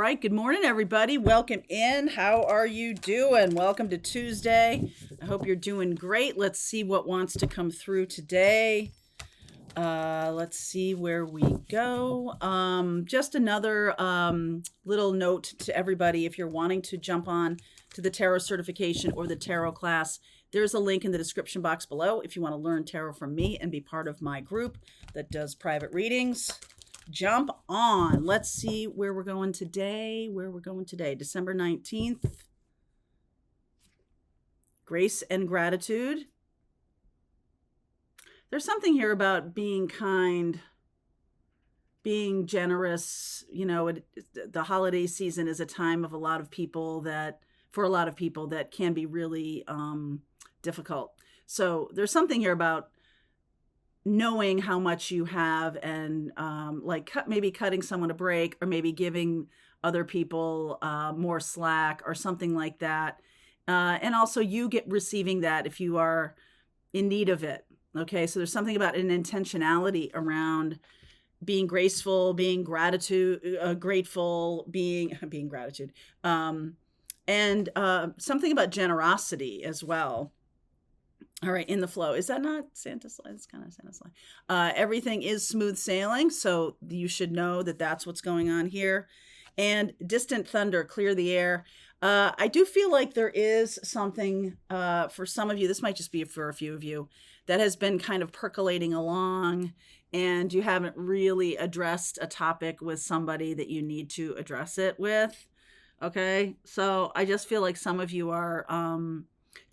right, good morning, everybody. Welcome in. How are you doing? Welcome to Tuesday. I hope you're doing great. Let's see what wants to come through today. Let's see where we go. Just another little note to everybody. If you're wanting to jump on to the tarot certification or the tarot class, there's a link in the description box below if you want to learn tarot from me and be part of my group that does private readings. Jump on. Let's see where we're going today. December 19th. Grace and gratitude. There's something here about being kind, being generous. You know, the holiday season is a time of for a lot of people that can be really difficult. So there's something here about knowing how much you have and maybe cutting someone a break or maybe giving other people more slack or something like that. And also you receiving that if you are in need of it. Okay, so there's something about an intentionality around being graceful, being grateful, being gratitude, and something about generosity as well. All right, in the flow. Is that not Santa's slide? It's kind of Santa's slide. Everything is smooth sailing, so you should know that that's what's going on here. And distant thunder, clear the air. I do feel like there is something for some of you, this might just be for a few of you, that has been kind of percolating along and you haven't really addressed a topic with somebody that you need to address it with. Okay, so I just feel like some of you are,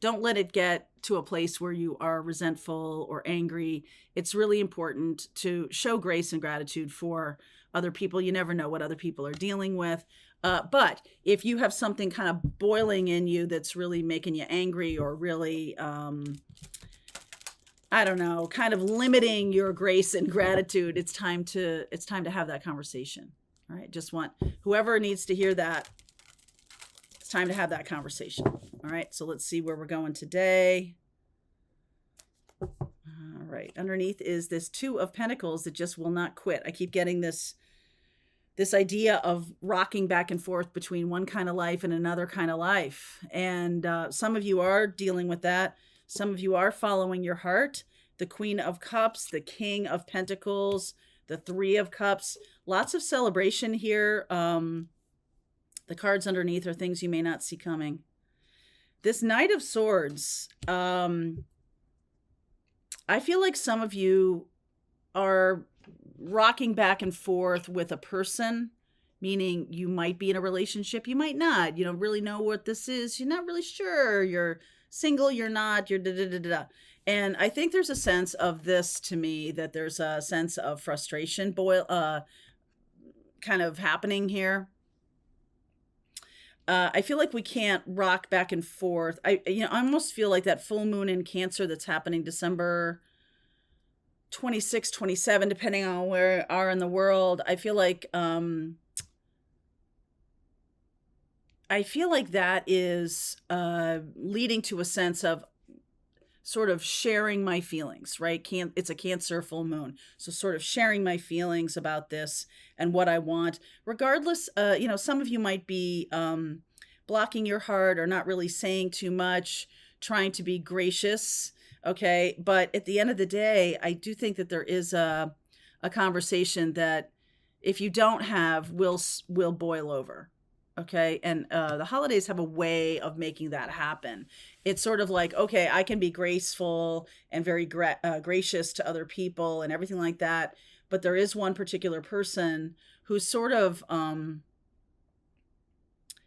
don't let it get to a place where you are resentful or angry. It's really important to show grace and gratitude for other people. You never know what other people are dealing with. But if you have something kind of boiling in you that's really making you angry or really, I don't know, kind of limiting your grace and gratitude, it's time to have that conversation. All right. Just want whoever needs to hear that. It's time to have that conversation. All right. So let's see where we're going today. All right. Underneath is this Two of Pentacles that just will not quit. I keep getting this idea of rocking back and forth between one kind of life and another kind of life. And some of you are dealing with that. Some of you are following your heart. The Queen of Cups, the King of Pentacles, the Three of Cups. Lots of celebration here. The cards underneath are things you may not see coming. This Knight of Swords. I feel like some of you are rocking back and forth with a person, meaning you might be in a relationship, you might not. You don't really know what this is. You're not really sure. You're single, you're not, you're da-da-da-da-da. And I think there's a sense of this to me, that there's a sense of frustration kind of happening here. I feel like we can't rock back and forth. I almost feel like that full moon in Cancer that's happening December 26, 27, depending on where you are in the world. I feel like that is leading to a sense of sort of sharing my feelings, right? It's a Cancer full moon. So sort of sharing my feelings about this and what I want. Regardless, some of you might be blocking your heart or not really saying too much, trying to be gracious, okay? But at the end of the day, I do think that there is a conversation that if you don't have, will boil over. Okay. And the holidays have a way of making that happen. It's sort of like, okay, I can be graceful and very gracious to other people and everything like that. But there is one particular person who sort of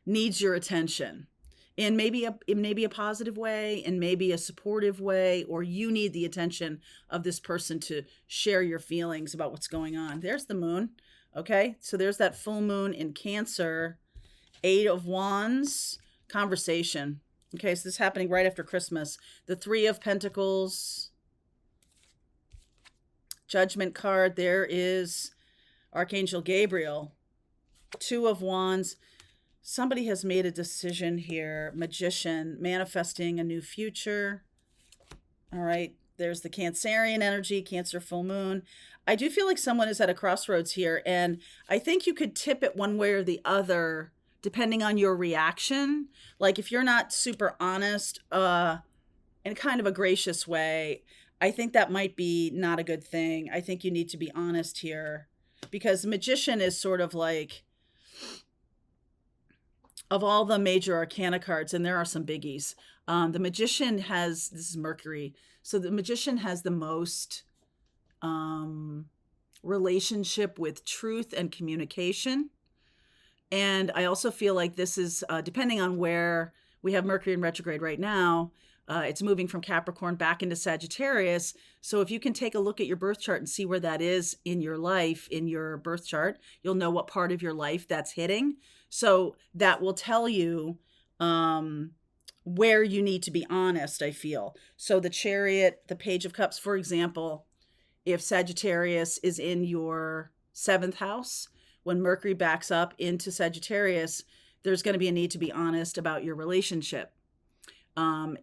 needs your attention in maybe a positive way and maybe a supportive way, or you need the attention of this person to share your feelings about what's going on. There's the moon. Okay. So there's that full moon in Cancer. Eight of Wands, conversation. Okay, so this is happening right after Christmas. The Three of Pentacles, Judgment card. There is Archangel Gabriel. Two of Wands. Somebody has made a decision here. Magician, manifesting a new future. All right, There's the Cancerian energy, Cancer full moon. I do feel like someone is at a crossroads here, and I think you could tip it one way or the other depending on your reaction. Like if you're not super honest, in kind of a gracious way, I think that might be not a good thing. I think you need to be honest here because Magician is sort of like, of all the major arcana cards, and there are some biggies, the Magician has, this is Mercury, so the Magician has the most relationship with truth and communication. And I also feel like this is, depending on where we have Mercury in retrograde right now, it's moving from Capricorn back into Sagittarius. So if you can take a look at your birth chart and see where that is in your life, in your birth chart, you'll know what part of your life that's hitting. So that will tell you where you need to be honest, I feel. So the Chariot, the Page of Cups, for example, if Sagittarius is in your 7th house, when Mercury backs up into Sagittarius, there's going to be a need to be honest about your relationship.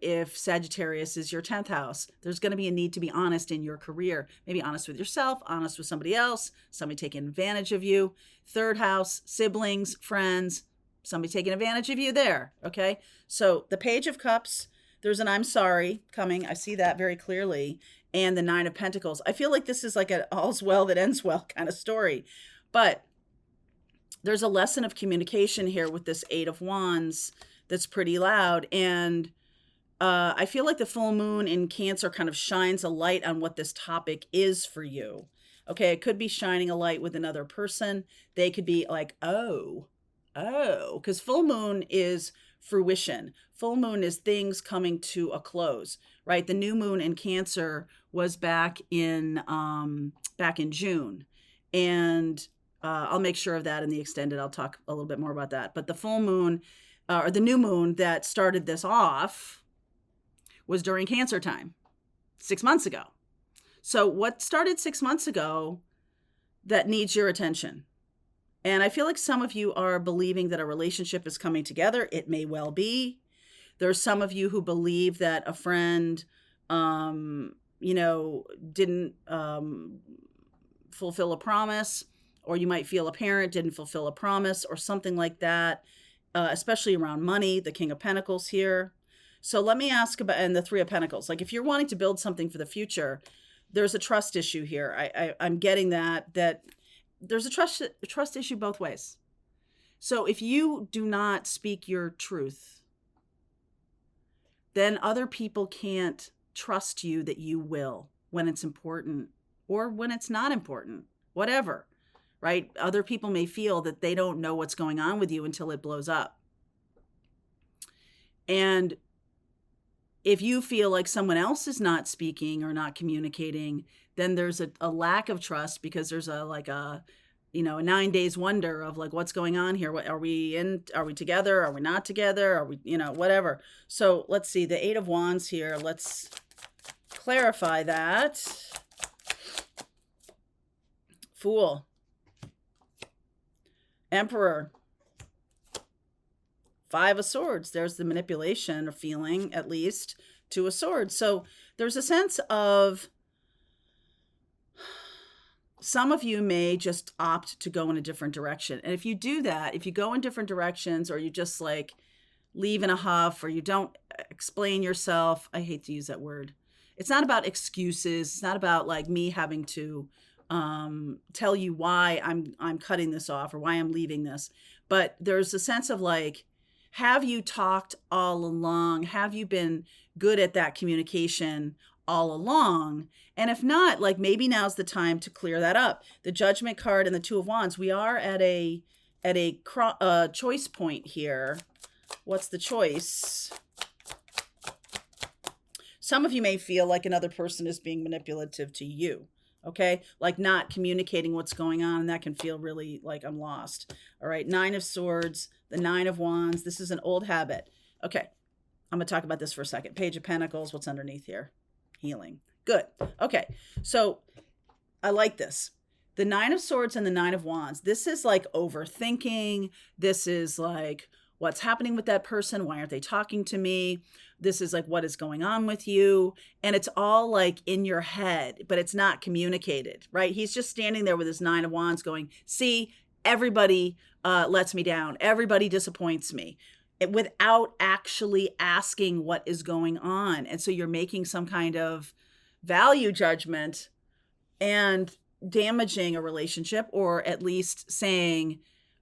If Sagittarius is your 10th house, there's going to be a need to be honest in your career. Maybe honest with yourself, honest with somebody else, somebody taking advantage of you. 3rd house, siblings, friends, somebody taking advantage of you there. Okay. So the Page of Cups, there's an I'm sorry coming. I see that very clearly. And the 9 of Pentacles. I feel like this is like an all's well that ends well kind of story. But there's a lesson of communication here with this 8 of Wands that's pretty loud. And I feel like the full moon in Cancer kind of shines a light on what this topic is for you. Okay, it could be shining a light with another person. They could be like, oh, because full moon is fruition. Full moon is things coming to a close, right? The new moon in Cancer was back in June. And I'll make sure of that in the extended. I'll talk a little bit more about that. But the full moon, or the new moon that started this off, was during Cancer time, 6 months ago. So what started 6 months ago that needs your attention? And I feel like some of you are believing that a relationship is coming together. It may well be. There's some of you who believe that a friend, didn't fulfill a promise, or you might feel a parent didn't fulfill a promise or something like that, especially around money, the King of Pentacles here. So let me ask about, and the 3 of Pentacles, like if you're wanting to build something for the future, there's a trust issue here. I'm getting that there's a trust issue both ways. So if you do not speak your truth, then other people can't trust you that you will when it's important or when it's not important, whatever, right? Other people may feel that they don't know what's going on with you until it blows up. And if you feel like someone else is not speaking or not communicating, then there's a lack of trust because there's a 9 days wonder of like, what's going on here? What are we together? Are we not together? Are we, whatever. So let's see the 8 of Wands here. Let's clarify that. Fool. Emperor. 5 of Swords. There's the manipulation or feeling, at least, 2 of Swords. So there's a sense of some of you may just opt to go in a different direction. And if you do that, if you go in different directions or you just like leave in a huff or you don't explain yourself, I hate to use that word. It's not about excuses. It's not about like me having to tell you why I'm cutting this off or why I'm leaving this. But there's a sense of like, have you talked all along? Have you been good at that communication all along? And if not, like maybe now's the time to clear that up. The Judgment card and the 2 of Wands, we are at a choice point here. What's the choice? Some of you may feel like another person is being manipulative to you. Okay, like not communicating what's going on, and that can feel really like I'm lost. All right, 9 of Swords, the 9 of Wands. This is an old habit. Okay, I'm gonna talk about this for a second. Page of Pentacles, what's underneath here? Healing. Good. Okay, so I like this. The 9 of Swords and the 9 of Wands. This is like overthinking. This is like what's happening with that person. Why aren't they talking to me? This is like, what is going on with you? And it's all like in your head, but it's not communicated, right? He's just standing there with his 9 of Wands going, see, everybody lets me down. Everybody disappoints me, without actually asking what is going on. And so you're making some kind of value judgment and damaging a relationship, or at least saying,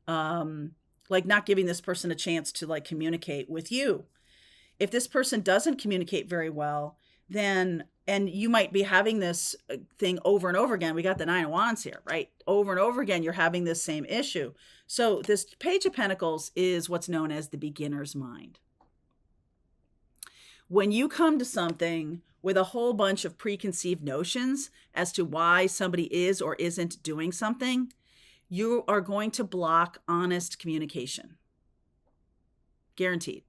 like, not giving this person a chance to like communicate with you. If this person doesn't communicate very well, then, and you might be having this thing over and over again. We got the 9 of Wands here, right? Over and over again, you're having this same issue. So this Page of Pentacles is what's known as the beginner's mind. When you come to something with a whole bunch of preconceived notions as to why somebody is or isn't doing something, you are going to block honest communication. Guaranteed.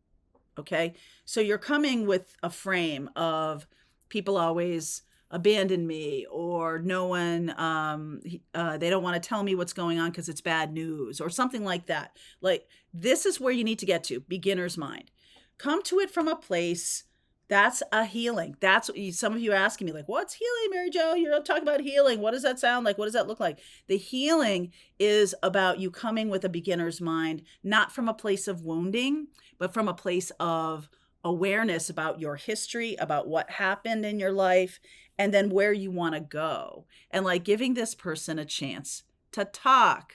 Okay? So you're coming with a frame of people always abandon me, or no one, they don't want to tell me what's going on because it's bad news, or something like that. Like, this is where you need to get to, beginner's mind. Come to it from a place that's a healing. That's what some of you are asking me, like, what's healing, Mary Jo? You're talking about healing. What does that sound like? What does that look like? The healing is about you coming with a beginner's mind, not from a place of wounding, but from a place of awareness about your history, about what happened in your life, and then where you want to go. And like giving this person a chance to talk.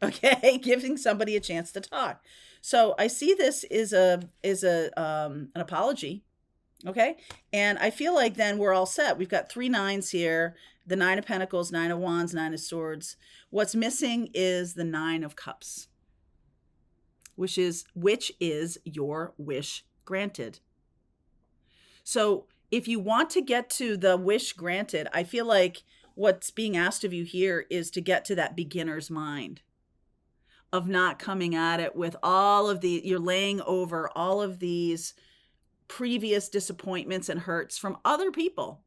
Okay, giving somebody a chance to talk. So I see this is an apology. Okay, and I feel like then we're all set. We've got 3 9s here: the 9 of Pentacles, 9 of Wands, 9 of Swords. What's missing is the 9 of Cups, which is your wish granted. So if you want to get to the wish granted, I feel like what's being asked of you here is to get to that beginner's mind of not coming at it with all of you're laying over all of these previous disappointments and hurts from other people.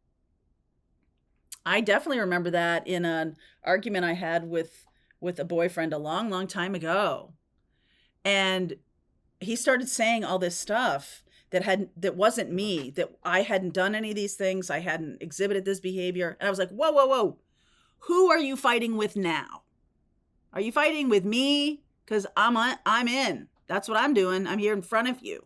I definitely remember that in an argument I had with a boyfriend a long, long time ago. And he started saying all this stuff that wasn't me, that I hadn't done any of these things. I hadn't exhibited this behavior. And I was like, whoa, whoa, whoa. Who are you fighting with now? Are you fighting with me? Because I'm in. That's what I'm doing. I'm here in front of you.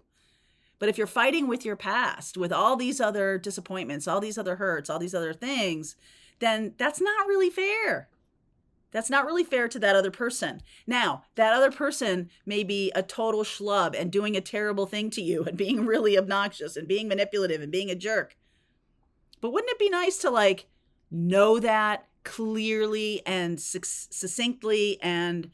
But if you're fighting with your past, with all these other disappointments, all these other hurts, all these other things, then that's not really fair. That's not really fair to that other person. Now, that other person may be a total schlub and doing a terrible thing to you and being really obnoxious and being manipulative and being a jerk. But wouldn't it be nice to like know that clearly and succinctly and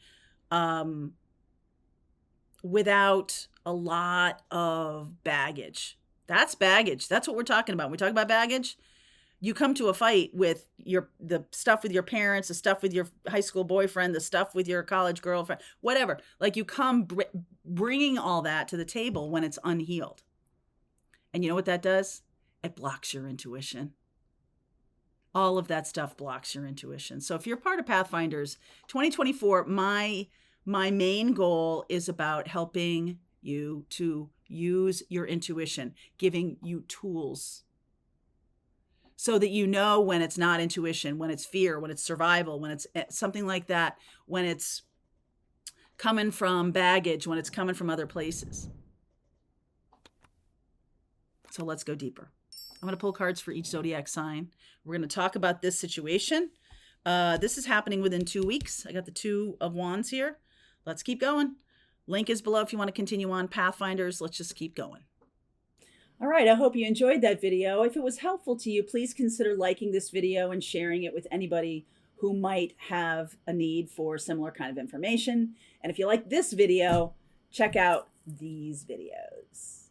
without a lot of baggage? That's baggage. That's what we're talking about. When we talk about baggage, you come to a fight with the stuff with your parents, the stuff with your high school boyfriend, the stuff with your college girlfriend, whatever. Like, you come bringing all that to the table when it's unhealed. And you know what that does? It blocks your intuition. All of that stuff blocks your intuition. So if you're part of Pathfinders 2024, my main goal is about helping you to use your intuition, giving you tools so that you know when it's not intuition, when it's fear, when it's survival, when it's something like that, when it's coming from baggage, when it's coming from other places. So let's go deeper. I'm going to pull cards for each zodiac sign. We're going to talk about this situation. This is happening within 2 weeks. I got the 2 of Wands here. Let's keep going. Link is below if you want to continue on. Pathfinders, let's just keep going. All right, I hope you enjoyed that video. If it was helpful to you, please consider liking this video and sharing it with anybody who might have a need for similar kind of information. And if you like this video, check out these videos.